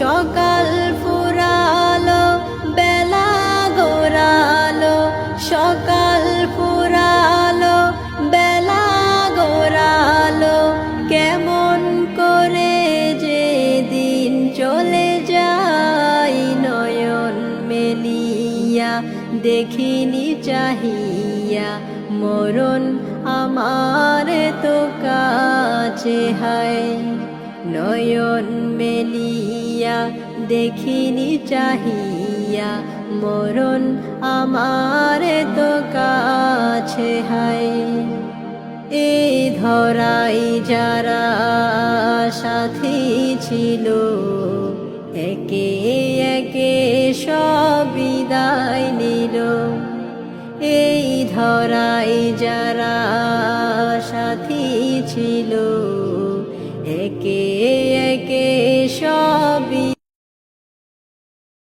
সকাল ফুরালো বেলা গড়ালো, সকাল ফুরালো বেলা গড়ালো, কেমন করে যে দিন চলে যায় নয়ন মেলিয়া দেখিনি চাহিয়া, মরণ আমার তো কাছে হায়। নয়ন মেলিয়া দেখিনি চাহিয়া, মরণ আমার তো কাছে হায়। এই ধরাই যারা সাথী ছিল, একে একে সব বিদায় নিল। এই ধরাই যারা